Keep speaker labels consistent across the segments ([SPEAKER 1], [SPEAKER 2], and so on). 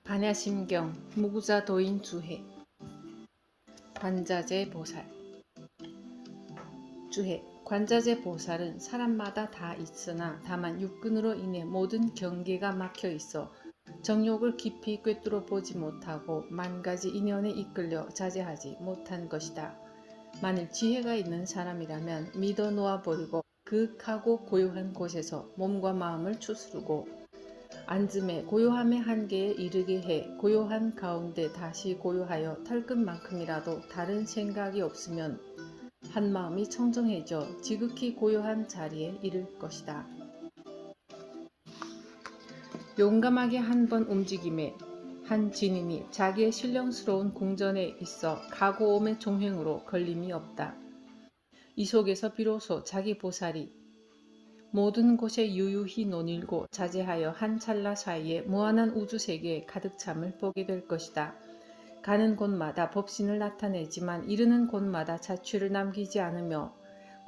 [SPEAKER 1] 반야심경 무구자도인 주해 관자재 보살. 주해 관자재 보살은 사람마다 다 있으나 다만 육근으로 인해 모든 경계가 막혀 있어 정욕을 깊이 꿰뚫어 보지 못하고 만가지 인연에 이끌려 자제하지 못한 것이다. 만일 지혜가 있는 사람이라면 믿어 놓아버리고 그윽하고 고요한 곳에서 몸과 마음을 추스르고 앉음에 고요함의 한계에 이르게 해 고요한 가운데 다시 고요하여 털끝만큼이라도 다른 생각이 없으면 한마음이 청정해져 지극히 고요한 자리에 이를 것이다. 용감하게 한 번 움직임에 한 진인이 자기의 신령스러운 궁전에 있어 가고옴의 종횡으로 걸림이 없다. 이 속에서 비로소 자기 보살이 모든 곳에 유유히 논일고 자제하여 한 찰나 사이에 무한한 우주세계에 가득 참을 보게 될 것이다. 가는 곳마다 법신을 나타내지만 이르는 곳마다 자취를 남기지 않으며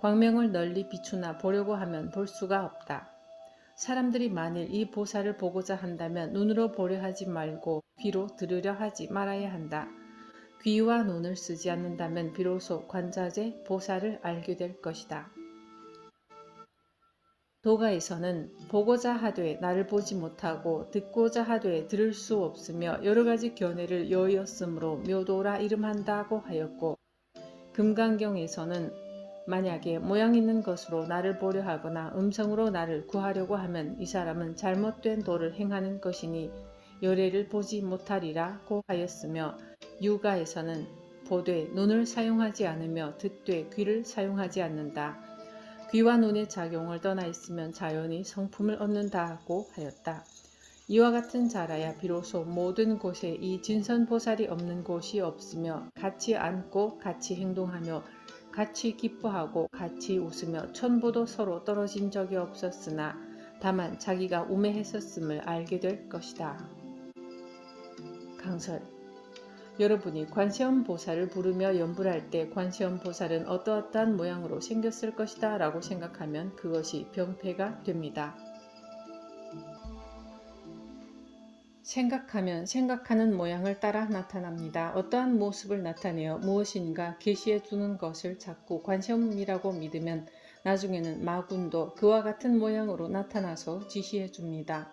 [SPEAKER 1] 광명을 널리 비추나 보려고 하면 볼 수가 없다. 사람들이 만일 이 보살을 보고자 한다면 눈으로 보려 하지 말고 귀로 들으려 하지 말아야 한다. 귀와 눈을 쓰지 않는다면 비로소 관자재 보살을 알게 될 것이다. 도가에서는 보고자 하되 나를 보지 못하고 듣고자 하되 들을 수 없으며 여러가지 견해를 여의었으므로 묘도라 이름한다고 하였고, 금강경에서는 만약에 모양 있는 것으로 나를 보려 하거나 음성으로 나를 구하려고 하면 이 사람은 잘못된 도를 행하는 것이니 열애를 보지 못하리라고 하였으며, 유가에서는 보되 눈을 사용하지 않으며 듣되 귀를 사용하지 않는다. 귀와 눈의 작용을 떠나 있으면 자연히 성품을 얻는다고 하였다. 이와 같은 자라야 비로소 모든 곳에 이 진선보살이 없는 곳이 없으며 같이 앉고 같이 행동하며 같이 기뻐하고 같이 웃으며 천부도 서로 떨어진 적이 없었으나 다만 자기가 우매했었음을 알게 될 것이다. 강설. 여러분이 관세음보살을 부르며 연불할 때 관세음보살은 어떠어떠한 모양으로 생겼을 것이다 라고 생각하면 그것이 병폐가 됩니다. 생각하면 생각하는 모양을 따라 나타납니다. 어떠한 모습을 나타내어 무엇인가 계시해 주는 것을 자꾸 관세음이라고 믿으면 나중에는 마군도 그와 같은 모양으로 나타나서 지시해 줍니다.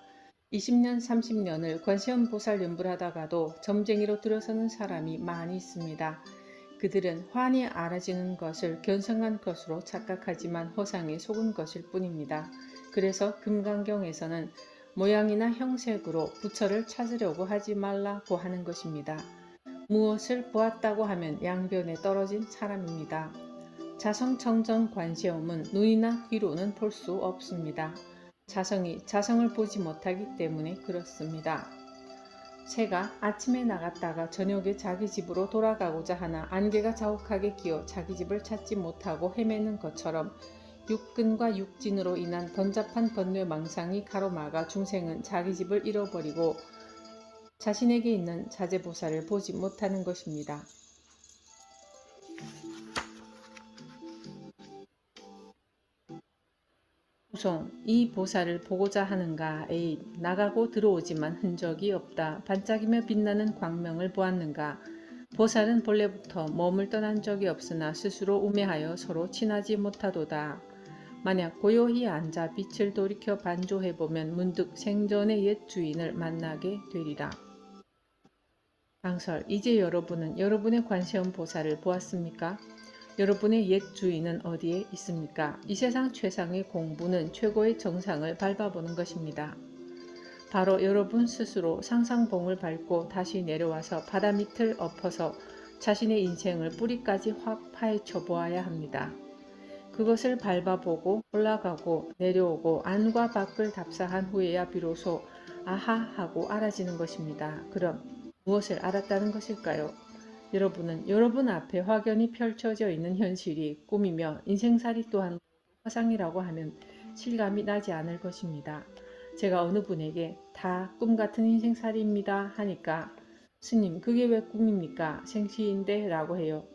[SPEAKER 1] 20년, 30년을 관세음보살 연불하다가도 점쟁이로 들어서는 사람이 많이 있습니다. 그들은 환히 알아지는 것을 견성한 것으로 착각하지만 허상에 속은 것일 뿐입니다. 그래서 금강경에서는 모양이나 형색으로 부처를 찾으려고 하지 말라고 하는 것입니다. 무엇을 보았다고 하면 양변에 떨어진 사람입니다. 자성청정 관세음은 눈이나 귀로는 볼 수 없습니다. 자성이 자성을 보지 못하기 때문에 그렇습니다. 새가 아침에 나갔다가 저녁에 자기 집으로 돌아가고자 하나 안개가 자욱하게 끼어 자기 집을 찾지 못하고 헤매는 것처럼 육근과 육진으로 인한 번잡한 번뇌망상이 가로막아 중생은 자기 집을 잃어버리고 자신에게 있는 자재보살을 보지 못하는 것입니다. 후송. 이 보살을 보고자 하는가? 에이, 나가고 들어오지만 흔적이 없다. 반짝이며 빛나는 광명을 보았는가? 보살은 본래부터 몸을 떠난 적이 없으나 스스로 우매하여 서로 친하지 못하도다. 만약 고요히 앉아 빛을 돌이켜 반조해보면 문득 생전의 옛 주인을 만나게 되리라. 강설. 이제 여러분은 여러분의 관세음 보살을 보았습니까? 여러분의 옛 주인은 어디에 있습니까? 이 세상 최상의 공부는 최고의 정상을 밟아보는 것입니다. 바로 여러분 스스로 상상봉을 밟고 다시 내려와서 바다 밑을 엎어서 자신의 인생을 뿌리까지 확 파헤쳐 보아야 합니다. 그것을 밟아보고 올라가고 내려오고 안과 밖을 답사한 후에야 비로소 아하 하고 알아지는 것입니다. 그럼 무엇을 알았다는 것일까요? 여러분은 여러분 앞에 확연히 펼쳐져 있는 현실이 꿈이며 인생살이 또한 화상이라고 하면 실감이 나지 않을 것입니다. 제가 어느 분에게 다 꿈같은 인생살이입니다 하니까 스님 그게 왜 꿈입니까? 생시인데 라고 해요.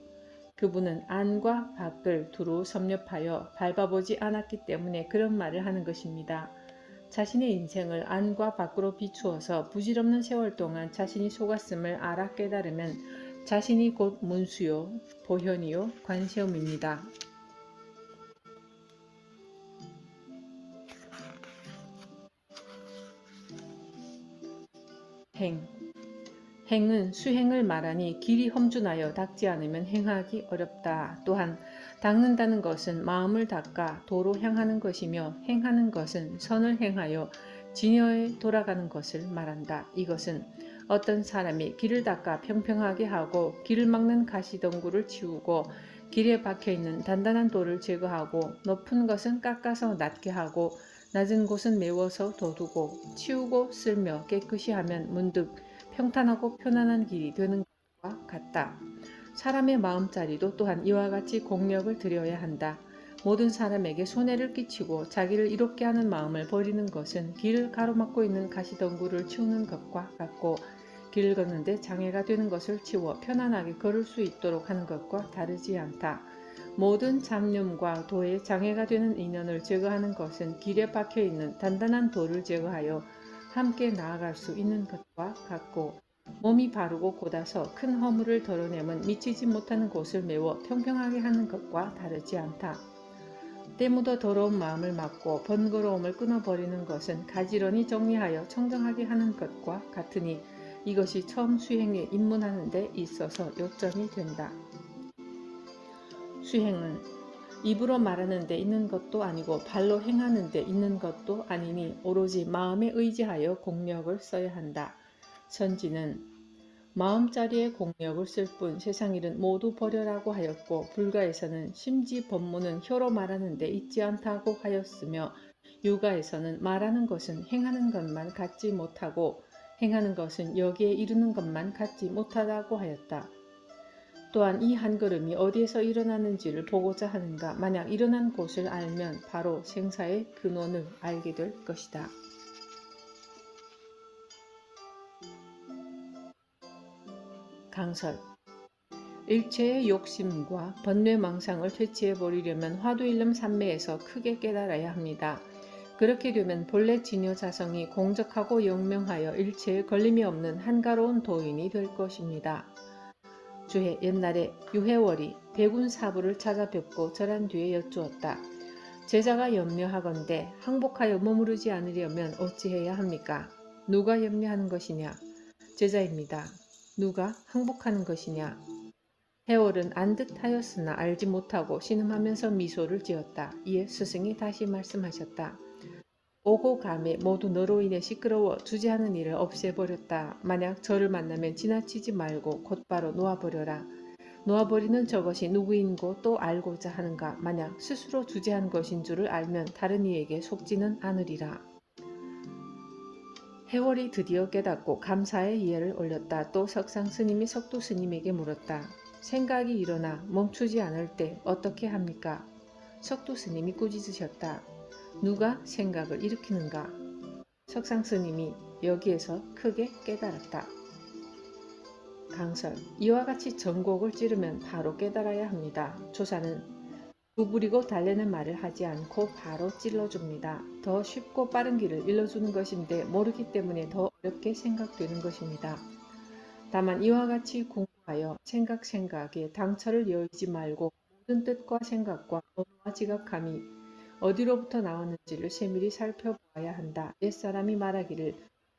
[SPEAKER 1] 그분은 안과 밖을 두루 섭렵하여 밟아보지 않았기 때문에 그런 말을 하는 것입니다. 자신의 인생을 안과 밖으로 비추어서 부질없는 세월 동안 자신이 속았음을 알아 깨달으면 자신이 곧 문수요, 보현이요, 관세음입니다. 행. 행은 수행을 말하니 길이 험준하여 닦지 않으면 행하기 어렵다. 또한 닦는다는 것은 마음을 닦아 도로 향하는 것이며 행하는 것은 선을 행하여 진여에 돌아가는 것을 말한다. 이것은 어떤 사람이 길을 닦아 평평하게 하고 길을 막는 가시덩굴을 치우고 길에 박혀있는 단단한 돌을 제거하고 높은 것은 깎아서 낮게 하고 낮은 곳은 메워서 둬두고 치우고 쓸며 깨끗이 하면 문득 평탄하고 편안한 길이 되는 것과 같다. 사람의 마음자리도 또한 이와 같이 공력을 들여야 한다. 모든 사람에게 손해를 끼치고 자기를 이롭게 하는 마음을 버리는 것은 길을 가로막고 있는 가시덩굴을 치우는 것과 같고 길을 걷는데 장애가 되는 것을 치워 편안하게 걸을 수 있도록 하는 것과 다르지 않다. 모든 잡념과 도에 장애가 되는 인연을 제거하는 것은 길에 박혀있는 단단한 돌을 제거하여 함께 나아갈 수 있는 것과 같고 몸이 바르고 곧아서 큰 허물을 덜어내면 미치지 못하는 곳을 메워 평평하게 하는 것과 다르지 않다. 때 묻어 더러운 마음을 막고 번거로움을 끊어버리는 것은 가지런히 정리하여 청정하게 하는 것과 같으니 이것이 처음 수행에 입문하는 데 있어서 요점이 된다. 수행은 입으로 말하는 데 있는 것도 아니고 발로 행하는 데 있는 것도 아니니 오로지 마음에 의지하여 공력을 써야 한다. 선지는 마음자리에 공력을 쓸 뿐 세상 일은 모두 버려라고 하였고 불가에서는 심지 법문은 혀로 말하는 데 있지 않다고 하였으며 유가에서는 말하는 것은 행하는 것만 갖지 못하고 행하는 것은 여기에 이르는 것만 갖지 못하다고 하였다. 또한 이 한 걸음이 어디에서 일어나는지를 보고자 하는가 만약 일어난 곳을 알면 바로 생사의 근원을 알게 될 것이다. 강설 일체의 욕심과 번뇌망상을 퇴치해버리려면 화두일름 삼매에서 크게 깨달아야 합니다. 그렇게 되면 본래 진여자성이 공적하고 영명하여 일체에 걸림이 없는 한가로운 도인이 될 것입니다. 주해 옛날에 유해월이 대군사부를 찾아뵙고 절한 뒤에 여쭈었다. 제자가 염려하건대 항복하여 머무르지 않으려면 어찌해야 합니까? 누가 염려하는 것이냐? 제자입니다. 누가 항복하는 것이냐? 해월은 안듯 하였으나 알지 못하고 신음하면서 미소를 지었다. 이에 스승이 다시 말씀하셨다. 오고 감에 모두 너로 인해 시끄러워 주제하는 일을 없애버렸다. 만약 저를 만나면 지나치지 말고 곧바로 놓아버려라. 놓아버리는 저것이 누구인고 또 알고자 하는가. 만약 스스로 주제한 것인 줄을 알면 다른 이에게 속지는 않으리라. 해월이 드디어 깨닫고 감사의 이해를 올렸다. 또 석상 스님이 석두 스님에게 물었다. 생각이 일어나 멈추지 않을 때 어떻게 합니까? 석두 스님이 꾸짖으셨다. 누가 생각을 일으키는가? 석상 스님이 여기에서 크게 깨달았다. 강설 이와 같이 전곡을 찌르면 바로 깨달아야 합니다. 조사는 구부리고 달래는 말을 하지 않고 바로 찔러줍니다. 더 쉽고 빠른 길을 일러주는 것인데 모르기 때문에 더 어렵게 생각되는 것입니다. 다만 이와 같이 공부하여 생각에 당처를 여의지 말고 모든 뜻과 생각과 언어와 지각함이 어디로부터 나오는지를 세밀히 살펴보아야 한다. 옛사람이 말하기를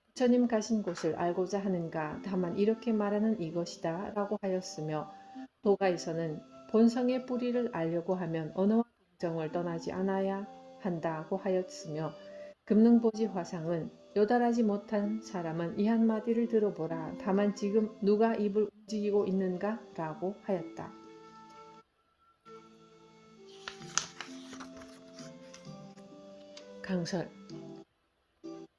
[SPEAKER 1] 부처님 가신 곳을 알고자 하는가 다만 이렇게 말하는 이것이다 라고 하였으며 도가에서는 본성의 뿌리를 알려고 하면 언어와 동정을 떠나지 않아야 한다고 하였으며 금능보지 화상은 요달하지 못한 사람은 이 한마디를 들어보라. 다만 지금 누가 입을 움직이고 있는가 라고 하였다. 강설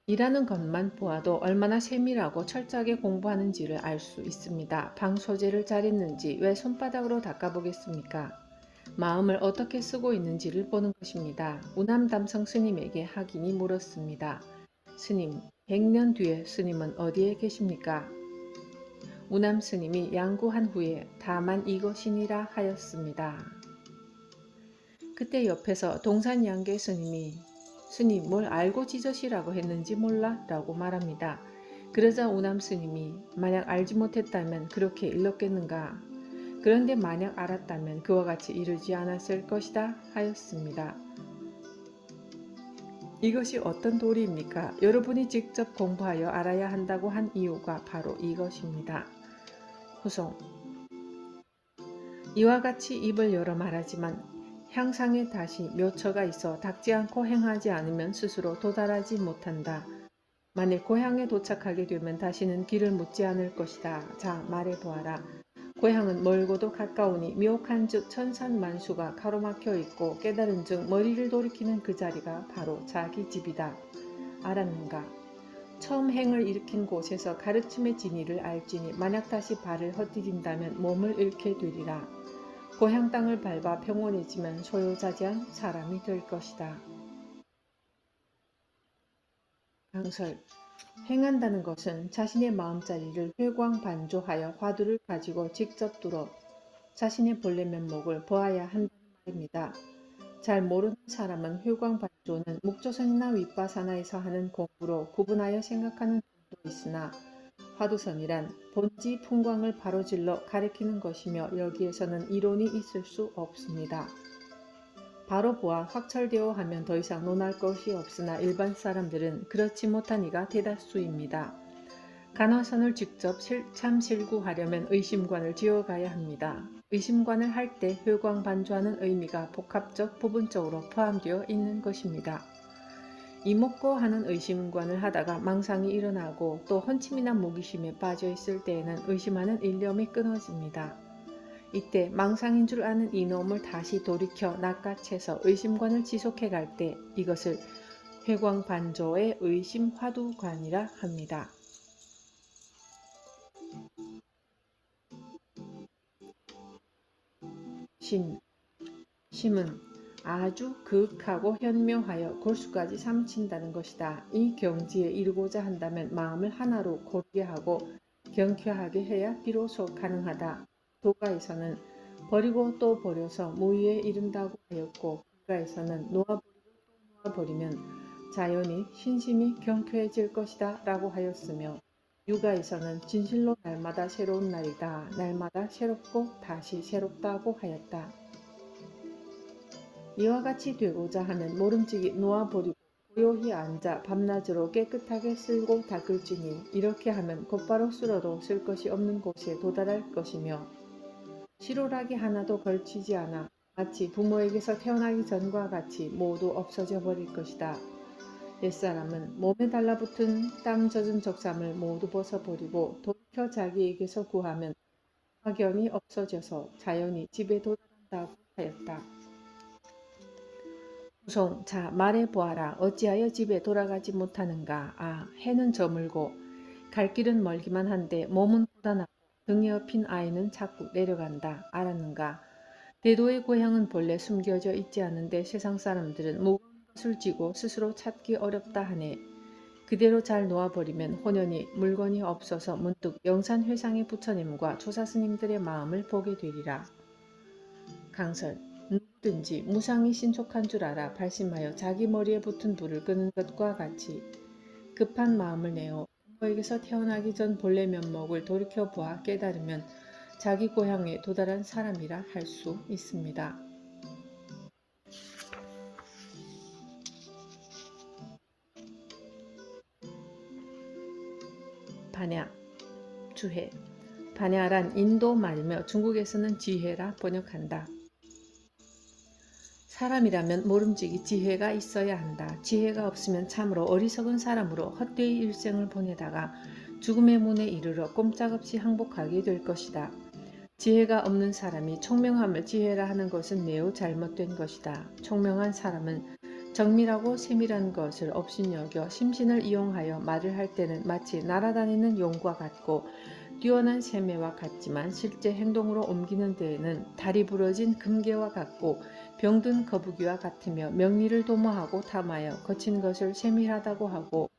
[SPEAKER 1] 일하는 것만 보아도 얼마나 세밀하고 철저하게 공부하는지를 알 수 있습니다. 방 소재를 잘했는지 왜 손바닥으로 닦아보겠습니까? 마음을 어떻게 쓰고 있는지를 보는 것입니다. 우남담성 스님에게 학인이 물었습니다. 스님, 100년 뒤에 스님은 어디에 계십니까? 우남 스님이 양구한 후에 다만 이것이니라 하였습니다. 그때 옆에서 동산양계 스님이 스님 뭘 알고 짖으시라고 했는지 몰라? 라고 말합니다. 그러자 오남 스님이 만약 알지 못했다면 그렇게 일렀겠는가? 그런데 만약 알았다면 그와 같이 이르지 않았을 것이다 하였습니다. 이것이 어떤 도리입니까? 여러분이 직접 공부하여 알아야 한다고 한 이유가 바로 이것입니다. 후송. 이와 같이 입을 열어 말하지만 향상에 다시 묘처가 있어 닦지 않고 행하지 않으면 스스로 도달하지 못한다. 만일 고향에 도착하게 되면 다시는 길을 묻지 않을 것이다. 자, 말해보아라. 고향은 멀고도 가까우니 미혹한즉 천산만수가 가로막혀 있고 깨달은즉 머리를 돌이키는 그 자리가 바로 자기 집이다. 알았는가? 처음 행을 일으킨 곳에서 가르침의 진리를 알지니 만약 다시 발을 헛디딘다면 몸을 잃게 되리라. 고향 땅을 밟아 평온해지면 소요자재한 사람이 될 것이다. 강설. 행한다는 것은 자신의 마음자리를 회광반조하여 화두를 가지고 직접 뚫어 자신의 본래 면목을 보아야 한다는 말입니다. 잘 모르는 사람은 회광반조는 묵조선이나 윗바사나에서 하는 공부로 구분하여 생각하는 분도 있으나 화두선이란 본지 풍광을 바로질러 가리키는 것이며 여기에서는 이론이 있을 수 없습니다. 바로 보아 확철되어 하면 더 이상 논할 것이 없으나 일반 사람들은 그렇지 못한 이가 대다수입니다. 간화선을 직접 참실구하려면 의심관을 지어가야 합니다. 의심관을 할 때 회광반조하는 의미가 복합적, 부분적으로 포함되어 있는 것입니다. 이목고 하는 의심관을 하다가 망상이 일어나고 또 헌침이나 무기심에 빠져 있을 때에는 의심하는 일념이 끊어집니다. 이때 망상인 줄 아는 이놈을 다시 돌이켜 낚아채서 의심관을 지속해 갈 때 이것을 회광반조의 의심화두관이라 합니다. 심은 아주 극하고 현명하여 골수까지 삼친다는 것이다. 이 경지에 이르고자 한다면 마음을 하나로 고르게 하고 경쾌하게 해야 비로소 가능하다. 도가에서는 버리고 또 버려서 무의에 이른다고 하였고 불가에서는 놓아버리고 또 놓아버리면 자연히 신심이 경쾌해질 것이다 라고 하였으며 유가에서는 진실로 날마다 새로운 날이다. 날마다 새롭고 다시 새롭다고 하였다. 이와 같이 되고자 하면 모름지기 놓아버리고 고요히 앉아 밤낮으로 깨끗하게 쓸고 닦을지니 이렇게 하면 곧바로 쓸어도 쓸 것이 없는 곳에 도달할 것이며 실오라기 하나도 걸치지 않아 마치 부모에게서 태어나기 전과 같이 모두 없어져 버릴 것이다. 옛사람은 몸에 달라붙은 땀 젖은 적삼을 모두 벗어버리고 돌이켜 자기에게서 구하면 확연히 없어져서 자연히 집에 도달한다고 하였다. 후송. 자, 말해보아라. 어찌하여 집에 돌아가지 못하는가? 아, 해는 저물고 갈 길은 멀기만 한데 몸은 고단하고 등에 업힌 아이는 자꾸 내려간다. 알았는가? 대도의 고향은 본래 숨겨져 있지 않은데 세상 사람들은 무거운 것을 쥐고 스스로 찾기 어렵다 하네. 그대로 잘 놓아버리면 혼연히 물건이 없어서 문득 영산회상의 부처님과 조사스님들의 마음을 보게 되리라. 강설. 누구든지 무상이 신속한 줄 알아 발심하여 자기 머리에 붙은 불을 끄는 것과 같이 급한 마음을 내어 부모에게서 태어나기 전 본래 면목을 돌이켜보아 깨달으면 자기 고향에 도달한 사람이라 할 수 있습니다. 반야. 주해. 반야란 인도 말이며 중국에서는 지혜라 번역한다. 사람이라면 모름지기 지혜가 있어야 한다. 지혜가 없으면 참으로 어리석은 사람으로 헛되이 일생을 보내다가 죽음의 문에 이르러 꼼짝없이 항복하게 될 것이다. 지혜가 없는 사람이 총명함을 지혜라 하는 것은 매우 잘못된 것이다. 총명한 사람은 정밀하고 세밀한 것을 업신여겨 심신을 이용하여 말을 할 때는 마치 날아다니는 용과 같고 뛰어난 샘매와 같지만 실제 행동으로 옮기는 데에는 다리 부러진 금괴와 같고 병든 거북이와 같으며 명리를 도모하고 탐하여 거친 것을 세밀하다고 하고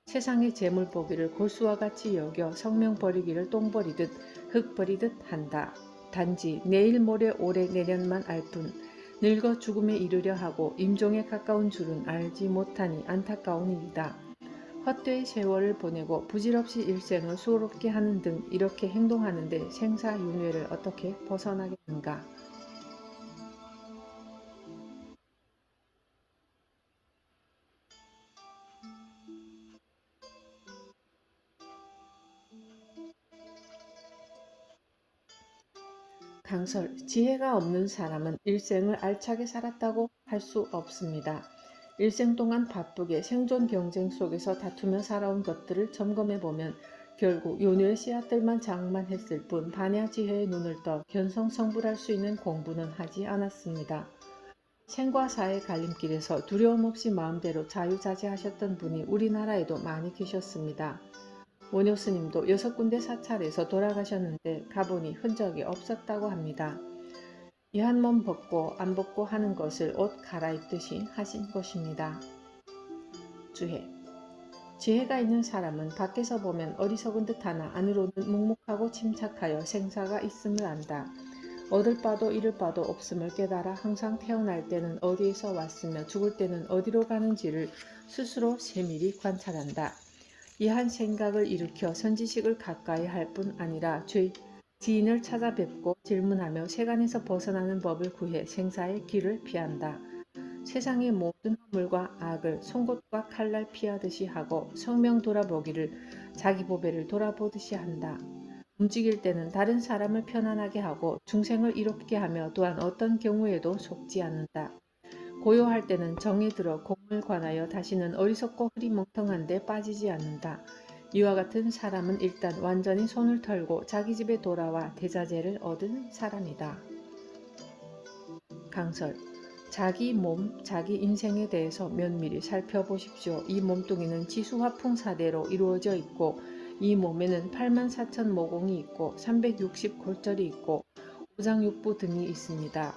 [SPEAKER 1] 세상의 재물 보기를 골수와 같이 여겨 성명 버리기를 똥 버리듯 흙 버리듯 한다. 단지 내일 모레 올해 내년만 알 뿐 늙어 죽음에 이르려 하고 임종에 가까운 줄은 알지 못하니 안타까운 일이다. 헛되이 세월을 보내고 부질없이 일생을 수고롭게 하는 등 이렇게 행동하는데 생사윤회를 어떻게 벗어나겠는가. 강설, 지혜가 없는 사람은 일생을 알차게 살았다고 할 수 없습니다. 일생 동안 바쁘게 생존 경쟁 속에서 다투며 살아온 것들을 점검해 보면 결국 요녀의 씨앗들만 장만했을 뿐 반야 지혜의 눈을 떠 견성성불할 수 있는 공부는 하지 않았습니다. 생과 사의 갈림길에서 두려움 없이 마음대로 자유자재하셨던 분이 우리나라에도 많이 계셨습니다. 원효 스님도 6군데 사찰에서 돌아가셨는데 가보니 흔적이 없었다고 합니다. 이 한 몸 벗고 안 벗고 하는 것을 옷 갈아입듯이 하신 것입니다. 주해. 지혜가 있는 사람은 밖에서 보면 어리석은 듯하나 안으로는 묵묵하고 침착하여 생사가 있음을 안다. 얻을 바도 잃을 바도 없음을 깨달아 항상 태어날 때는 어디에서 왔으며 죽을 때는 어디로 가는지를 스스로 세밀히 관찰한다. 이 한 생각을 일으켜 선지식을 가까이 할 뿐 아니라 지인을 찾아뵙고 질문하며 세간에서 벗어나는 법을 구해 생사의 길을 피한다. 세상의 모든 허물과 악을 송곳과 칼날 피하듯이 하고 성명 돌아보기를 자기 보배를 돌아보듯이 한다. 움직일 때는 다른 사람을 편안하게 하고 중생을 이롭게 하며 또한 어떤 경우에도 속지 않는다. 고요할 때는 정에 들어 공을 관하여 다시는 어리석고 흐리멍텅한 데 빠지지 않는다. 이와 같은 사람은 일단 완전히 손을 털고 자기 집에 돌아와 대자재를 얻은 사람이다. 강설. 자기 몸, 자기 인생에 대해서 면밀히 살펴보십시오. 이 몸뚱이는 지수화풍사대로 이루어져 있고 이 몸에는 84,000 모공이 있고 360 골절이 있고 오장육부 등이 있습니다.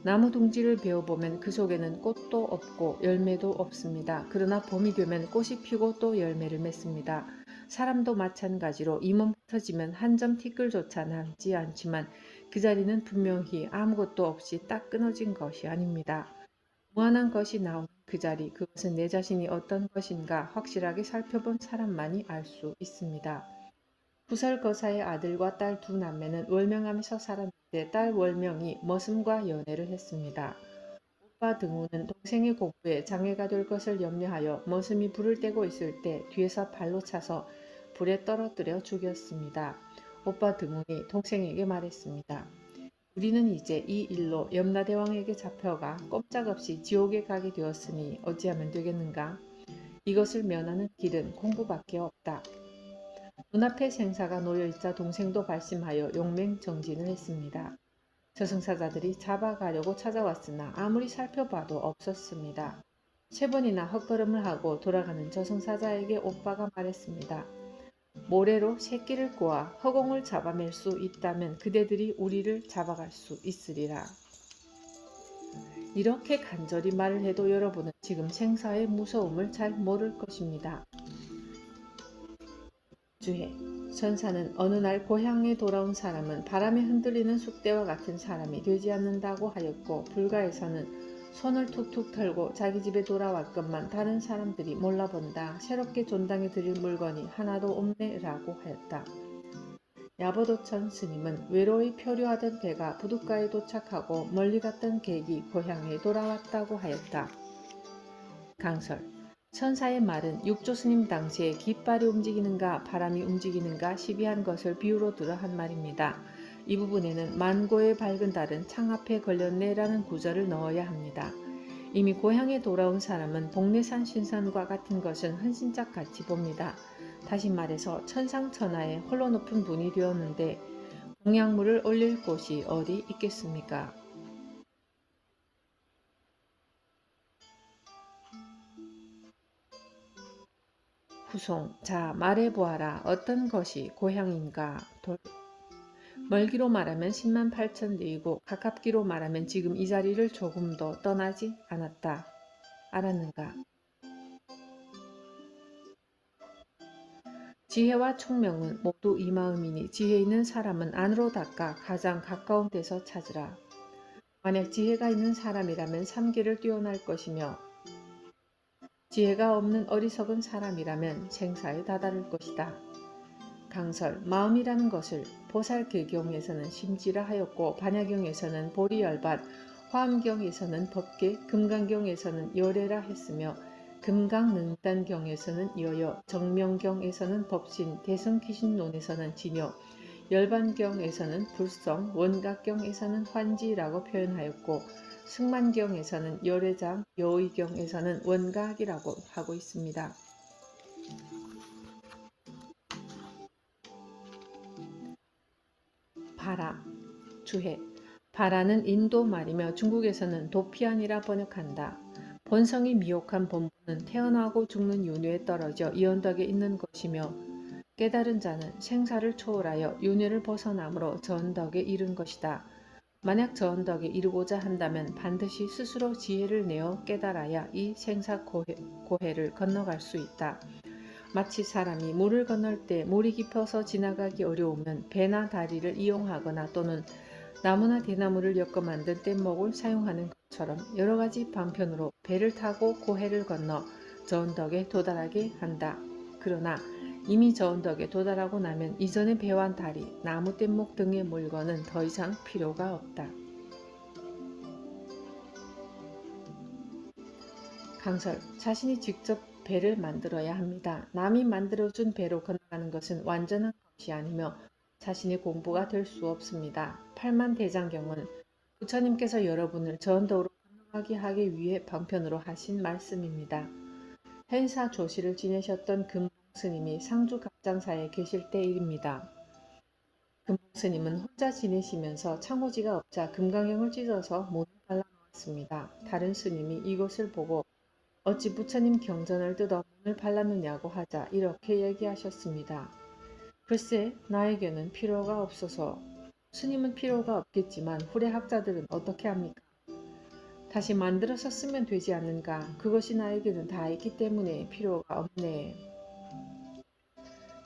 [SPEAKER 1] 나무 둥지를 베어보면 그 속에는 꽃도 없고 열매도 없습니다. 그러나 봄이 되면 꽃이 피고 또 열매를 맺습니다. 사람도 마찬가지로 이 몸 흩어지면 한 점 티끌조차 남지 않지만 그 자리는 분명히 아무것도 없이 딱 끊어진 것이 아닙니다. 무한한 것이 나오는 그 자리, 그것은 내 자신이 어떤 것인가 확실하게 살펴본 사람만이 알 수 있습니다. 부설거사의 아들과 딸 두 남매는 월명하면서 살았는데 딸 월명이 머슴과 연애를 했습니다. 오빠 등우는 동생의 공부에 장애가 될 것을 염려하여 머슴이 불을 떼고 있을 때 뒤에서 발로 차서 불에 떨어뜨려 죽였습니다. 오빠 등운이 동생에게 말했습니다. 우리는 이제 이 일로 염라대왕에게 잡혀가 꼼짝없이 지옥에 가게 되었으니 어찌하면 되겠는가? 이것을 면하는 길은 공부밖에 없다. 눈앞에 생사가 놓여있자 동생도 발심하여 용맹정진을 했습니다. 저승사자들이 잡아가려고 찾아왔으나 아무리 살펴봐도 없었습니다. 3번이나 헛걸음을 하고 돌아가는 저승사자에게 오빠가 말했습니다. 모래로 새끼를 꼬아 허공을 잡아맬 수 있다면 그대들이 우리를 잡아갈 수 있으리라. 이렇게 간절히 말을 해도 여러분은 지금 생사의 무서움을 잘 모를 것입니다. 주해. 천사는 어느 날 고향에 돌아온 사람은 바람에 흔들리는 쑥대와 같은 사람이 되지 않는다고 하였고 불가에서는 손을 툭툭 털고 자기 집에 돌아왔건만 다른 사람들이 몰라본다. 새롭게 존당에 드릴 물건이 하나도 없네 라고 하였다. 야보도천 스님은 외로이 표류하던 배가 부둣가에 도착하고 멀리 갔던 객이 고향에 돌아왔다고 하였다. 강설. 천사의 말은 육조 스님 당시에 깃발이 움직이는가 바람이 움직이는가 시비한 것을 비유로 들어 한 말입니다. 이 부분에는 만고의 밝은 달은 창 앞에 걸렸네라는 구절을 넣어야 합니다. 이미 고향에 돌아온 사람은 복례산 신선과 같은 것은 헌신짝 같이 봅니다. 다시 말해서 천상천하에 홀로 높은 분이 되었는데 공양물을 올릴 곳이 어디 있겠습니까? 후송. 자, 말해보아라. 어떤 것이 고향인가? 멀기로 말하면 10만 8천 리이고 가깝기로 말하면 지금 이 자리를 조금도 떠나지 않았다. 알았는가? 지혜와 총명은 모두 이 마음이니 지혜 있는 사람은 안으로 닦아 가장 가까운 데서 찾으라. 만약 지혜가 있는 사람이라면 삼계를 뛰어날 것이며 지혜가 없는 어리석은 사람이라면 생사에 다다를 것이다. 강설, 마음이라는 것을 보살개경에서는 심지라 하였고 반야경에서는 보리열반, 화엄경에서는 법계, 금강경에서는 열애라 했으며 금강능단경에서는 여여, 정명경에서는 법신, 대승귀신론에서는 진여, 열반경에서는 불성, 원각경에서는 환지라고 표현하였고 승만경에서는 열애장, 여의경에서는 원각이라고 하고 있습니다. 바라, 주해. 바라는 인도 말이며 중국에서는 도피안이라 번역한다. 본성이 미혹한 본분은 태어나고 죽는 윤회에 떨어져 이언덕에 있는 것이며 깨달은 자는 생사를 초월하여 윤회를 벗어남으로 저언덕에 이른 것이다. 만약 저언덕에 이르고자 한다면 반드시 스스로 지혜를 내어 깨달아야 이 생사 고해를 건너갈 수 있다. 마치 사람이 물을 건널 때 물이 깊어서 지나가기 어려우면 배나 다리를 이용하거나 또는 나무나 대나무를 엮어 만든 뗏목을 사용하는 것처럼 여러 가지 방편으로 배를 타고 고해를 건너 저언덕에 도달하게 한다. 그러나 이미 저언덕에 도달하고 나면 이전의 배와 다리, 나무 뗏목 등의 물건은 더 이상 필요가 없다. 강설, 자신이 직접 배를 만들어야 합니다. 남이 만들어준 배로 건너가는 것은 완전한 것이 아니며 자신의 공부가 될 수 없습니다. 팔만대장경은 부처님께서 여러분을 저언덕으로 건너가게 하기 위해 방편으로 하신 말씀입니다. 행사 조시를 지내셨던 금봉스님이 상주갑장사에 계실 때 일입니다. 금봉스님은 혼자 지내시면서 창호지가 없자 금강경을 찢어서 문을 발라놓았습니다. 다른 스님이 이것을 보고 어찌 부처님 경전을 뜯어 문을 발랐느냐고 하자 이렇게 얘기하셨습니다. 글쎄 나에게는 필요가 없어서. 스님은 필요가 없겠지만 후래학자들은 어떻게 합니까? 다시 만들어서 쓰면 되지 않는가? 그것이 나에게는 다 있기 때문에 필요가 없네.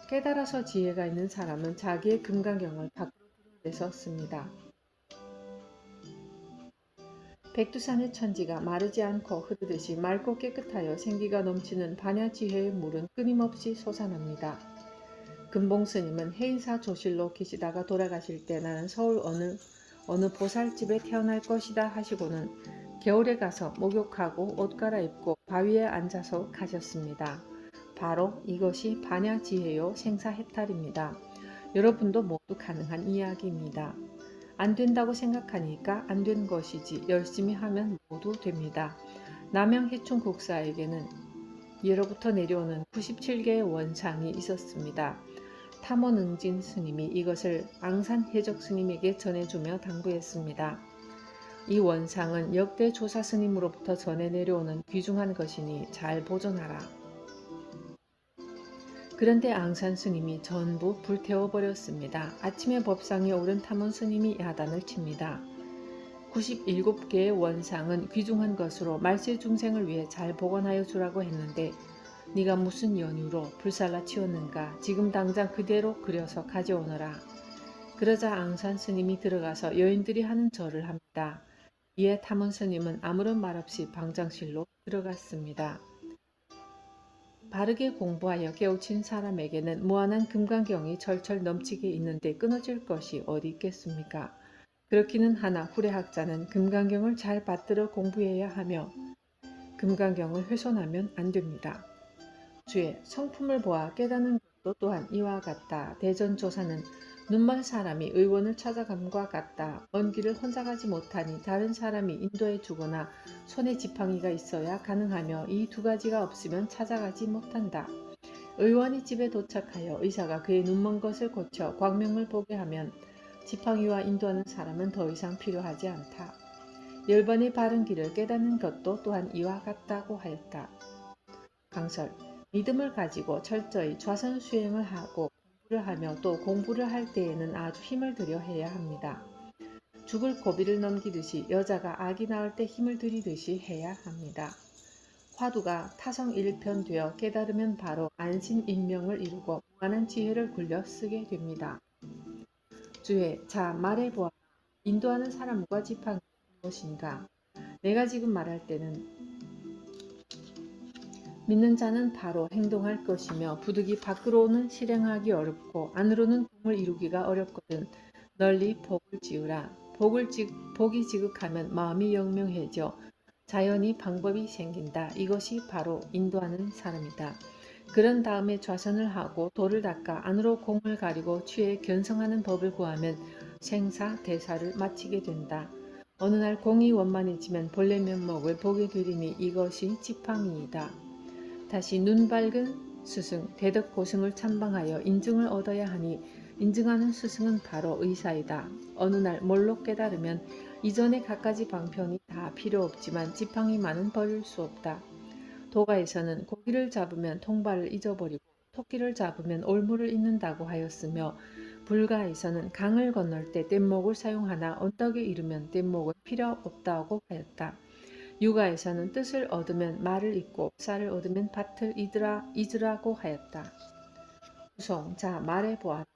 [SPEAKER 1] 깨달아서 지혜가 있는 사람은 자기의 금강경을 밖으로 들여내서 씁니다. 백두산의 천지가 마르지 않고 흐르듯이 맑고 깨끗하여 생기가 넘치는 반야지혜의 물은 끊임없이 솟아납니다. 금봉스님은 해인사 조실로 계시다가 돌아가실 때 나는 서울 어느 보살집에 태어날 것이다 하시고는 겨울에 가서 목욕하고 옷 갈아입고 바위에 앉아서 가셨습니다. 바로 이것이 반야지혜요 생사해탈입니다. 여러분도 모두 가능한 이야기입니다. 안 된다고 생각하니까 안 된 것이지 열심히 하면 모두 됩니다. 남양해충 국사에게는 예로부터 내려오는 97개의 원상이 있었습니다. 탐원응진 스님이 이것을 앙산해적 스님에게 전해주며 당부했습니다. 이 원상은 역대 조사 스님으로부터 전해 내려오는 귀중한 것이니 잘 보존하라. 그런데 앙산 스님이 전부 불태워버렸습니다. 아침에 법상에 오른 탐원 스님이 야단을 칩니다. 97개의 원상은 귀중한 것으로 말세 중생을 위해 잘 보관하여 주라고 했는데 네가 무슨 연유로 불살라 치웠는가? 지금 당장 그대로 그려서 가져오너라. 그러자 앙산 스님이 들어가서 여인들이 하는 절을 합니다. 이에 탐원 스님은 아무런 말 없이 방장실로 들어갔습니다. 바르게 공부하여 깨우친 사람에게는 무한한 금강경이 철철 넘치게 있는데 끊어질 것이 어디 있겠습니까? 그렇기는 하나 후래학자는 금강경을 잘 받들어 공부해야 하며 금강경을 훼손하면 안 됩니다. 주의 성품을 보아 깨닫는 것도 또한 이와 같다. 대전조사는 눈먼 사람이 의원을 찾아감과 같다. 먼 길을 혼자 가지 못하니 다른 사람이 인도해 주거나 손에 지팡이가 있어야 가능하며 이 두 가지가 없으면 찾아가지 못한다. 의원이 집에 도착하여 의사가 그의 눈먼 것을 고쳐 광명을 보게 하면 지팡이와 인도하는 사람은 더 이상 필요하지 않다. 10번의 바른 길을 깨닫는 것도 또한 이와 같다고 하였다. 강설, 믿음을 가지고 철저히 좌선수행을 하고 공부를 하며 또 공부를 할 때에는 아주 힘을 들여 해야 합니다. 죽을 고비를 넘기듯이 여자가 아기 낳을 때 힘을 들이듯이 해야 합니다. 화두가 타성일편되어 깨달으면 바로 안신인명을 이루고 무한한 지혜를 굴려 쓰게 됩니다. 주의, 자 말해보아. 인도하는 사람과 지팡이 무엇인가? 내가 지금 말할 때는 믿는 자는 바로 행동할 것이며 부득이 밖으로는 실행하기 어렵고 안으로는 공을 이루기가 어렵거든. 널리 복을 지으라. 복이 지극하면 마음이 영명해져 자연히 방법이 생긴다. 이것이 바로 인도하는 사람이다. 그런 다음에 좌선을 하고 돌을 닦아 안으로 공을 가리고 취해 견성하는 법을 구하면 생사대사를 마치게 된다. 어느 날 공이 원만해지면 본래 면목을 보게 되리니 이것이 지팡이이다. 다시 눈 밝은 스승, 대덕 고승을 참방하여 인증을 얻어야 하니 인증하는 스승은 바로 의사이다. 어느 날 몰록 깨달으면 이전의 갖가지 방편이 다 필요 없지만 지팡이만은 버릴 수 없다. 도가에서는 고기를 잡으면 통발을 잊어버리고 토끼를 잡으면 올무를 잊는다고 하였으며 불가에서는 강을 건널 때 뗏목을 사용하나 언덕에 이르면 뗏목은 필요 없다고 하였다. 육아에서는 뜻을 얻으면 말을 잊고 쌀을 얻으면 밭을 잊으라고 하였다. 후송, 자 말해보아라.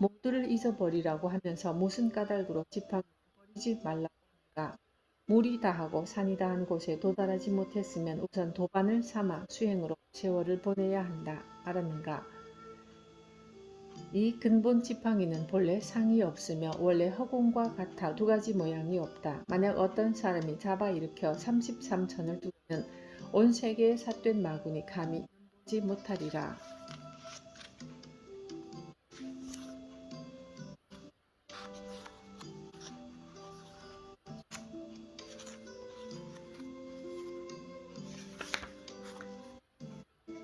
[SPEAKER 1] 모두를 잊어버리라고 하면서 무슨 까닭으로 지팡이를 버리지 말라고 하는가. 물이 다하고 산이 다한 곳에 도달하지 못했으면 우선 도반을 삼아 수행으로 세월을 보내야 한다. 알았는가? 이 근본 지팡이는 본래 상이 없으며 원래 허공과 같아 두 가지 모양이 없다. 만약 어떤 사람이 잡아 일으켜 33천을 두면 온 세계에 삿된 마군이 감히 보지 못하리라.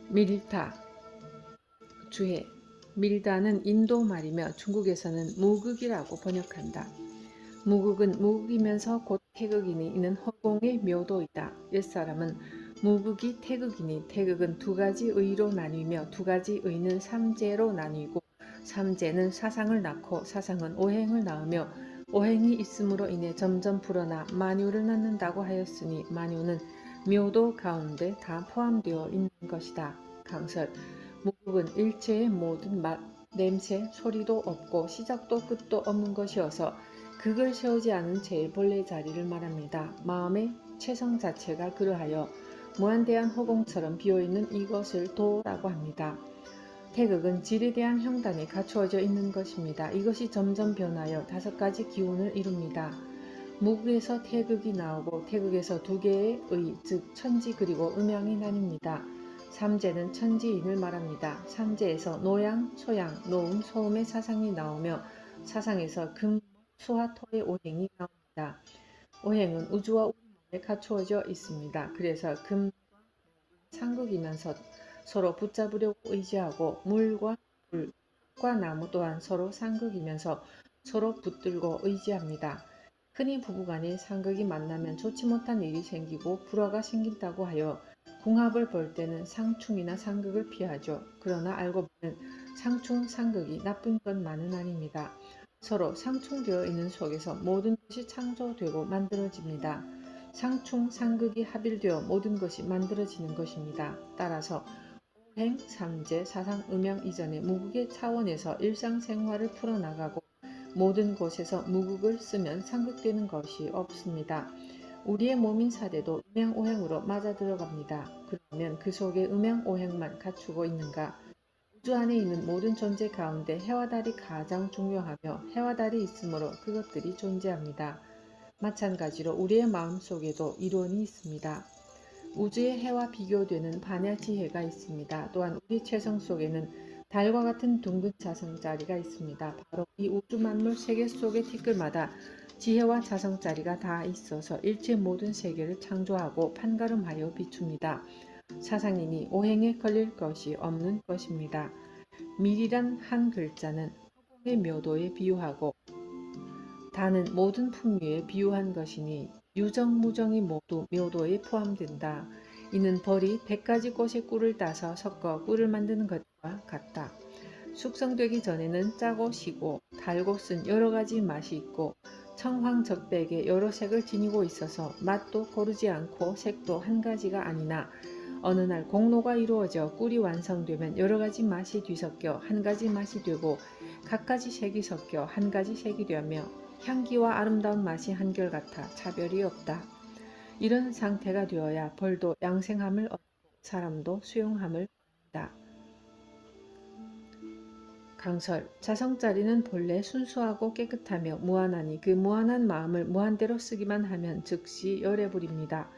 [SPEAKER 1] 밀타 주해 밀다는 인도 말이며 중국에서는 무극이라고 번역한다. 무극은 무극이면서 곧 태극이니 이는 허공의 묘도이다. 옛사람은 무극이 태극이니 태극은 두 가지 의로 나뉘며 두 가지 의는 삼재로 나뉘고 삼재는 사상을 낳고 사상은 오행을 낳으며 오행이 있음으로 인해 점점 불어나 만유를 낳는다고 하였으니 만유는 묘도 가운데 다 포함되어 있는 것이다. 강설 무극은 일체의 모든 맛, 냄새, 소리도 없고 시작도 끝도 없는 것이어서 극을 세우지 않은 채의 본래 자리를 말합니다. 마음의 체성 자체가 그러하여 무한대한 허공처럼 비어있는 이것을 도라고 합니다. 태극은 질에 대한 형단이 갖추어져 있는 것입니다. 이것이 점점 변하여 다섯 가지 기운을 이룹니다. 무극에서 태극이 나오고 태극에서 두 개의 의, 즉 천지 그리고 음양이 나뉩니다. 삼재는 천지인을 말합니다. 삼재에서 노양, 소양, 노음, 소음의 사상이 나오며 사상에서 금, 수화, 토의 오행이 나옵니다. 오행은 우주와 우리 몸에 갖추어져 있습니다. 그래서 금과 상극이면서 서로 붙잡으려고 의지하고 물과 불, 과 나무 또한 서로 상극이면서 서로 붙들고 의지합니다. 흔히 부부간에 상극이 만나면 좋지 못한 일이 생기고 불화가 생긴다고 하여 궁합을 볼 때는 상충이나 상극을 피하죠. 그러나 알고 보면 상충, 상극이 나쁜 것만은 아닙니다. 서로 상충되어 있는 속에서 모든 것이 창조되고 만들어집니다. 상충, 상극이 합일되어 모든 것이 만들어지는 것입니다. 따라서 오행, 삼재, 사상, 음양 이전의 무극의 차원에서 일상생활을 풀어나가고 모든 곳에서 무극을 쓰면 상극되는 것이 없습니다. 우리의 몸인 사대도 음양오행으로 맞아들어갑니다. 그러면 그 속에 음양오행만 갖추고 있는가? 우주 안에 있는 모든 존재 가운데 해와 달이 가장 중요하며 해와 달이 있으므로 그것들이 존재합니다. 마찬가지로 우리의 마음속에도 이론이 있습니다. 우주의 해와 비교되는 반야지혜가 있습니다. 또한 우리 체성 속에는 달과 같은 둥근 자성자리가 있습니다. 바로 이 우주 만물 세계 속의 티끌마다 지혜와 자성자리가 다 있어서 일체 모든 세계를 창조하고 판가름하여 비춥니다. 사상이니 오행에 걸릴 것이 없는 것입니다. 밀이란 한 글자는 허공의 묘도에 비유하고 다는 모든 풍류에 비유한 것이니 유정무정이 모두 묘도에 포함된다. 이는 벌이 100가지 꽃의 꿀을 따서 섞어 꿀을 만드는 것과 같다. 숙성되기 전에는 짜고 시고 달고 쓴 여러 가지 맛이 있고 청황적백에 여러 색을 지니고 있어서 맛도 고르지 않고 색도 한 가지가 아니나 어느 날 공로가 이루어져 꿀이 완성되면 여러 가지 맛이 뒤섞여 한 가지 맛이 되고 갖가지 색이 섞여 한 가지 색이 되며 향기와 아름다운 맛이 한결같아 차별이 없다. 이런 상태가 되어야 벌도 양생함을 얻고 사람도 수용함을 얻는다. 강설, 자성짜리는 본래 순수하고 깨끗하며 무한하니 그 무한한 마음을 무한대로 쓰기만 하면 즉시 열애 부립니다.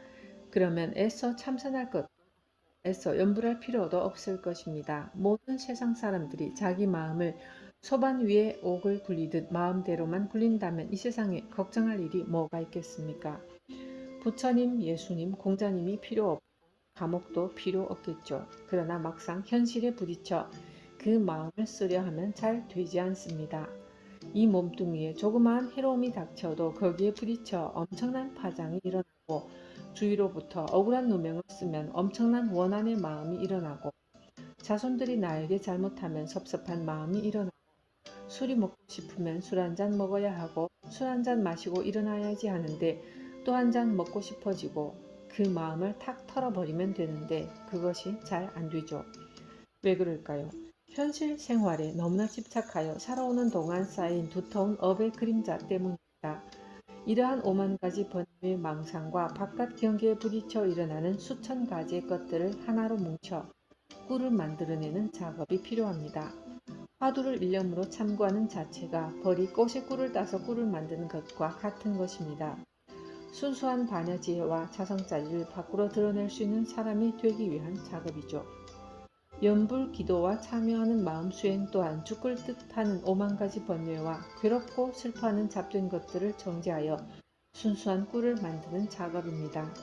[SPEAKER 1] 그러면 애써 참선할 것도 애써 염불할 필요도 없을 것입니다. 모든 세상 사람들이 자기 마음을 소반 위에 옥을 굴리듯 마음대로만 굴린다면 이 세상에 걱정할 일이 뭐가 있겠습니까? 부처님, 예수님, 공자님이 필요 없고 감옥도 필요 없겠죠. 그러나 막상 현실에 부딪혀 그 마음을 쓰려 하면 잘 되지 않습니다. 이 몸뚱이에 조그마한 해로움이 닥쳐도 거기에 부딪혀 엄청난 파장이 일어나고 주위로부터 억울한 누명을 쓰면 엄청난 원한의 마음이 일어나고 자손들이 나에게 잘못하면 섭섭한 마음이 일어나고 술이 먹고 싶으면 술 한 잔 먹어야 하고 술 한 잔 마시고 일어나야지 하는데 또 한 잔 먹고 싶어지고 그 마음을 탁 털어버리면 되는데 그것이 잘 안 되죠. 왜 그럴까요? 현실 생활에 너무나 집착하여 살아오는 동안 쌓인 두터운 업의 그림자 때문입니다. 이러한 오만 가지 번뇌의 망상과 바깥 경계에 부딪혀 일어나는 수천 가지의 것들을 하나로 뭉쳐 꿀을 만들어내는 작업이 필요합니다. 화두를 일념으로 참고하는 자체가 벌이 꽃의 꿀을 따서 꿀을 만드는 것과 같은 것입니다. 순수한 반야지혜와 자성짜리를 밖으로 드러낼 수 있는 사람이 되기 위한 작업이죠. 염불 기도와 참여하는 마음 수행 또한 죽을 듯하는 오만 가지 번뇌와 괴롭고 슬퍼하는 잡된 것들을 정제하여 순수한 꿀을 만드는 작업입니다.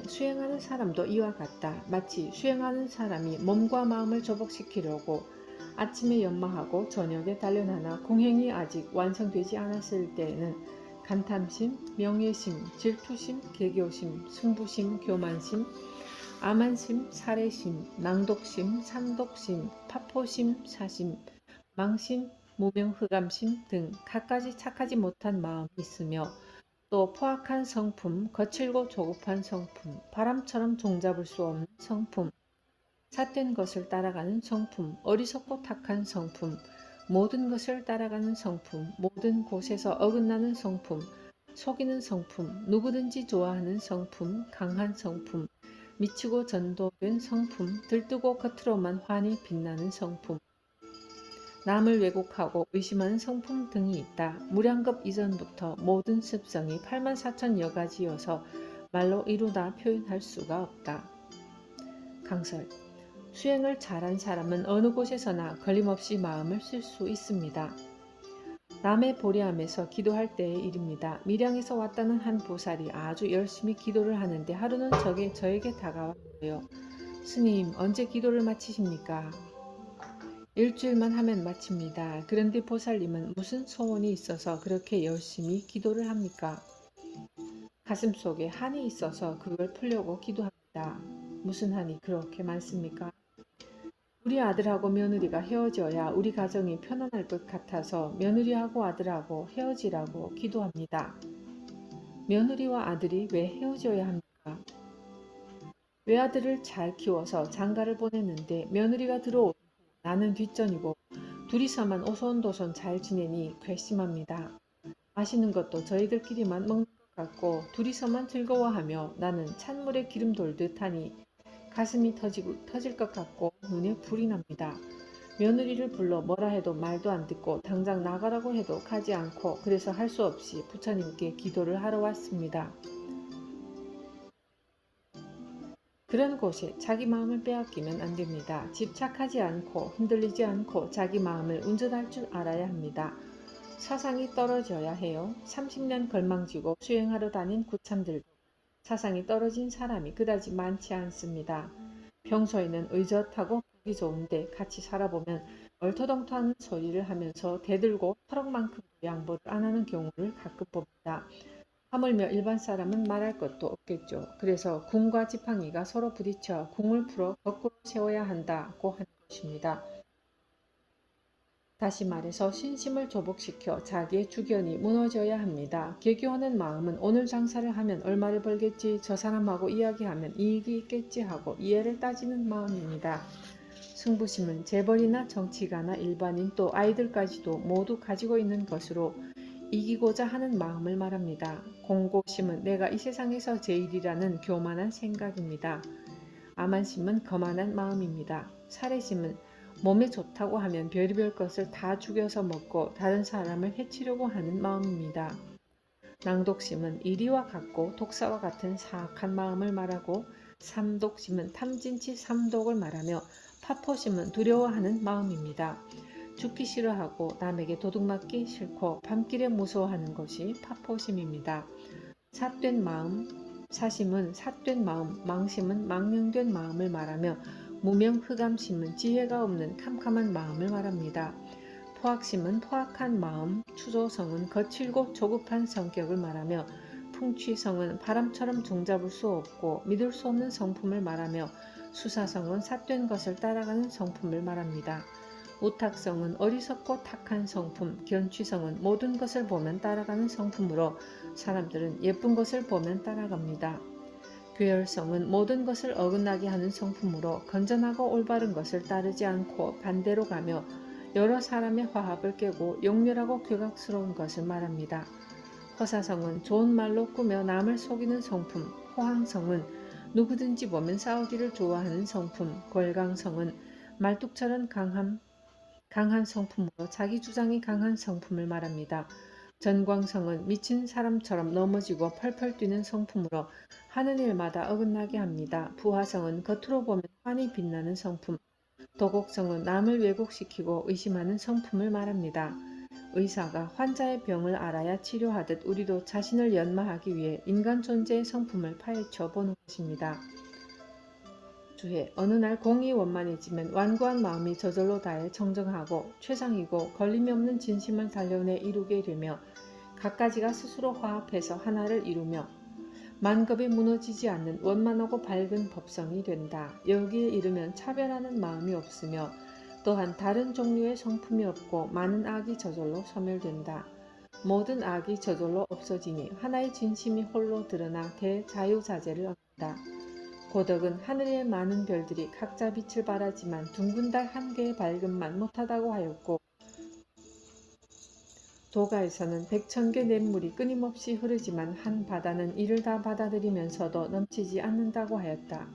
[SPEAKER 1] 수행하는 사람도 이와 같다. 마치 수행하는 사람이 몸과 마음을 조복시키려고 아침에 연마하고 저녁에 단련하나 공행이 아직 완성되지 않았을 때에는 간탐심, 명예심, 질투심, 개교심, 승부심, 교만심, 암한심, 살해심, 낭독심, 산독심, 파포심, 사심, 망심, 무명흑암심 등 갖가지 착하지 못한 마음이 있으며 또 포악한 성품, 거칠고 조급한 성품, 바람처럼 종잡을 수 없는 성품, 삿된 것을 따라가는 성품, 어리석고 탁한 성품, 모든 것을 따라가는 성품, 모든 곳에서 어긋나는 성품, 속이는 성품, 누구든지 좋아하는 성품, 강한 성품, 미치고 전도된 성품, 들뜨고 겉으로만 환히 빛나는 성품, 남을 왜곡하고 의심하는 성품 등이 있다. 무량겁 이전부터 모든 습성이 84,000여 가지여서 말로 이루다 표현할 수가 없다. 강설. 수행을 잘한 사람은 어느 곳에서나 걸림없이 마음을 쓸 수 있습니다. 남의 보리함에서 기도할 때의 일입니다. 밀양에서 왔다는 한 보살이 아주 열심히 기도를 하는데 하루는 저에게 다가왔어요. 스님, 언제 기도를 마치십니까? 일주일만 하면 마칩니다. 그런데 보살님은 무슨 소원이 있어서 그렇게 열심히 기도를 합니까? 가슴속에 한이 있어서 그걸 풀려고 기도합니다. 무슨 한이 그렇게 많습니까? 우리 아들하고 며느리가 헤어져야 우리 가정이 편안할 것 같아서 며느리하고 아들하고 헤어지라고 기도합니다. 며느리와 아들이 왜 헤어져야 합니까? 외아들을 잘 키워서 장가를 보냈는데 며느리가 들어오고 나는 뒷전이고 둘이서만 오손도손 잘 지내니 괘씸합니다. 마시는 것도 저희들끼리만 먹는 것 같고 둘이서만 즐거워하며 나는 찬물에 기름 돌듯 하니 가슴이 터질 것 같고 눈에 불이 납니다. 며느리를 불러 뭐라 해도 말도 안 듣고 당장 나가라고 해도 가지 않고 그래서 할 수 없이 부처님께 기도를 하러 왔습니다. 그런 곳에 자기 마음을 빼앗기면 안 됩니다. 집착하지 않고 흔들리지 않고 자기 마음을 운전할 줄 알아야 합니다. 사상이 떨어져야 해요. 30년 걸망지고 수행하러 다닌 구참들도 사상이 떨어진 사람이 그다지 많지 않습니다. 평소에는 의젓하고 보기 좋은데 같이 살아보면 얼토당토하는 소리를 하면서 대들고 터럭만큼 양보를 안 하는 경우를 가끔 봅니다. 하물며 일반 사람은 말할 것도 없겠죠. 그래서 궁과 지팡이가 서로 부딪혀 궁을 풀어 거꾸로 세워야 한다고 하는 것입니다. 다시 말해서 신심을 조복시켜 자기의 주견이 무너져야 합니다. 개교하는 마음은 오늘 장사를 하면 얼마를 벌겠지, 저 사람하고 이야기하면 이익이 있겠지 하고 이해를 따지는 마음입니다. 승부심은 재벌이나 정치가나 일반인 또 아이들까지도 모두 가지고 있는 것으로 이기고자 하는 마음을 말합니다. 공고심은 내가 이 세상에서 제일이라는 교만한 생각입니다. 아만심은 거만한 마음입니다. 사례심은 몸에 좋다고 하면 별의별 것을 다 죽여서 먹고 다른 사람을 해치려고 하는 마음입니다. 낭독심은 이리와 같고 독사와 같은 사악한 마음을 말하고 삼독심은 탐진치 삼독을 말하며 파포심은 두려워하는 마음입니다. 죽기 싫어하고 남에게 도둑맞기 싫고 밤길에 무서워하는 것이 파포심입니다. 삿된 마음, 사심은 삿된 마음, 망심은 망령된 마음을 말하며 무명흑암심은 지혜가 없는 캄캄한 마음을 말합니다. 포악심은 포악한 마음, 추조성은 거칠고 조급한 성격을 말하며 풍취성은 바람처럼 종잡을 수 없고 믿을 수 없는 성품을 말하며 수사성은 삿된 것을 따라가는 성품을 말합니다. 우탁성은 어리석고 탁한 성품, 견취성은 모든 것을 보면 따라가는 성품으로 사람들은 예쁜 것을 보면 따라갑니다. 괴열성은 모든 것을 어긋나게 하는 성품으로 건전하고 올바른 것을 따르지 않고 반대로 가며 여러 사람의 화합을 깨고 용렬하고 괴각스러운 것을 말합니다. 허사성은 좋은 말로 꾸며 남을 속이는 성품, 호황성은 누구든지 보면 싸우기를 좋아하는 성품, 골강성은 말뚝처럼 강한 성품으로 자기 주장이 강한 성품을 말합니다. 전광성은 미친 사람처럼 넘어지고 펄펄 뛰는 성품으로 하는 일마다 어긋나게 합니다. 부하성은 겉으로 보면 환히 빛나는 성품, 도곡성은 남을 왜곡시키고 의심하는 성품을 말합니다. 의사가 환자의 병을 알아야 치료하듯 우리도 자신을 연마하기 위해 인간 존재의 성품을 파헤쳐 보는 것입니다. 주해 어느 날 공이 원만해지면 완고한 마음이 저절로 다해 청정하고 최상이고 걸림이 없는 진심을 단련해 이루게 되며 갖가지가 스스로 화합해서 하나를 이루며 만겁에 무너지지 않는 원만하고 밝은 법성이 된다. 여기에 이르면 차별하는 마음이 없으며 또한 다른 종류의 성품이 없고 많은 악이 저절로 소멸된다. 모든 악이 저절로 없어지니 하나의 진심이 홀로 드러나 대자유자재를 얻는다. 고덕은 하늘의 많은 별들이 각자 빛을 발하지만 둥근 달 한 개의 밝음만 못하다고 하였고 도가에서는 100,000개 냇물이 끊임없이 흐르지만 한 바다는 이를 다 받아들이면서도 넘치지 않는다고 하였다.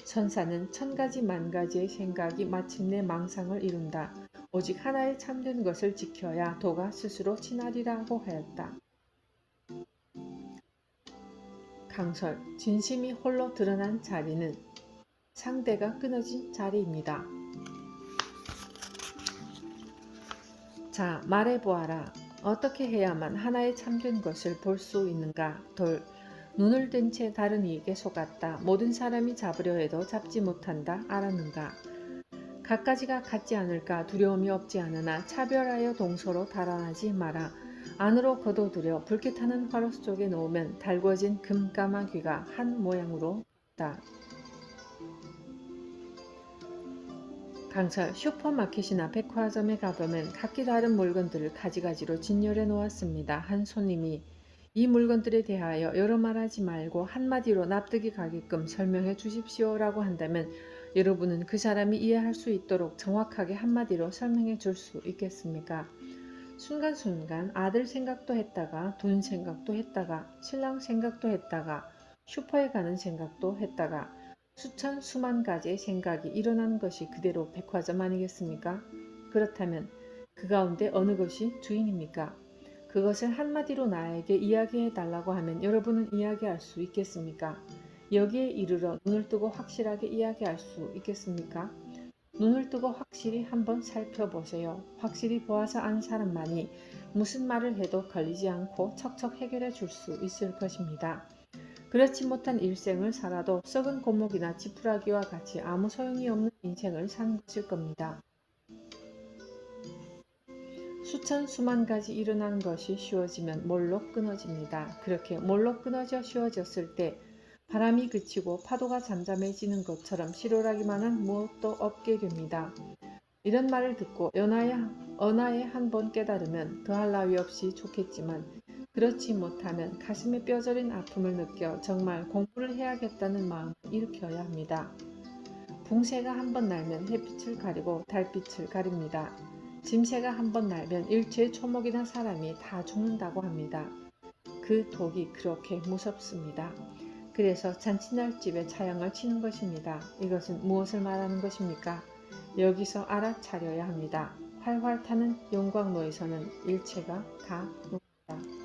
[SPEAKER 1] 천사는 1000가지 만가지의 생각이 마침내 망상을 이룬다. 오직 하나의 참된 것을 지켜야 도가 스스로 친하리라고 하였다. 강설, 진심이 홀로 드러난 자리는 상대가 끊어진 자리입니다. 자, 말해보아라. 어떻게 해야만 하나의 참된 것을 볼 수 있는가? 돌, 눈을 든 채 다른 이에게 속았다. 모든 사람이 잡으려 해도 잡지 못한다. 알았는가? 갖가지가 같지 않을까 두려움이 없지 않으나 차별하여 동서로 달아나지 마라. 안으로 거둬들여 불쾌 타는 화로수 쪽에 놓으면 달궈진 금까마귀가 한 모양으로 있다. 강철, 슈퍼마켓이나 백화점에 가보면 각기 다른 물건들을 가지가지로 진열해 놓았습니다. 한 손님이 이 물건들에 대하여 여러 말하지 말고 한마디로 납득이 가게끔 설명해 주십시오라고 한다면 여러분은 그 사람이 이해할 수 있도록 정확하게 한마디로 설명해 줄 수 있겠습니까? 순간순간 아들 생각도 했다가 돈 생각도 했다가 신랑 생각도 했다가 슈퍼에 가는 생각도 했다가 수천 수만 가지의 생각이 일어나는 것이 그대로 백화점 아니겠습니까? 그렇다면 그 가운데 어느 것이 주인입니까? 그것을 한마디로 나에게 이야기해 달라고 하면 여러분은 이야기할 수 있겠습니까? 여기에 이르러 눈을 뜨고 확실하게 이야기할 수 있겠습니까? 눈을 뜨고 확실히 한번 살펴보세요. 확실히 보아서 안 사람만이 무슨 말을 해도 걸리지 않고 척척 해결해 줄 수 있을 것입니다. 그렇지 못한 일생을 살아도 썩은 고목이나 지푸라기와 같이 아무 소용이 없는 인생을 사는 것일 겁니다. 수천 수만 가지 일어나는 것이 쉬워지면 몰록 끊어집니다. 그렇게 몰록 끊어져 쉬워졌을 때 바람이 그치고 파도가 잠잠해지는 것처럼 실오라기만한 무엇도 없게 됩니다. 이런 말을 듣고 언하에 한 번 깨달으면 더할 나위 없이 좋겠지만 그렇지 못하면 가슴에 뼈저린 아픔을 느껴 정말 공부를 해야겠다는 마음을 일으켜야 합니다. 붕새가 한 번 날면 햇빛을 가리고 달빛을 가립니다. 짐새가 한 번 날면 일체의 초목이나 사람이 다 죽는다고 합니다. 그 독이 그렇게 무섭습니다. 그래서 잔치날집에 차양을 치는 것입니다. 이것은 무엇을 말하는 것입니까? 여기서 알아차려야 합니다. 활활 타는 영광로에서는 일체가 다 녹는다.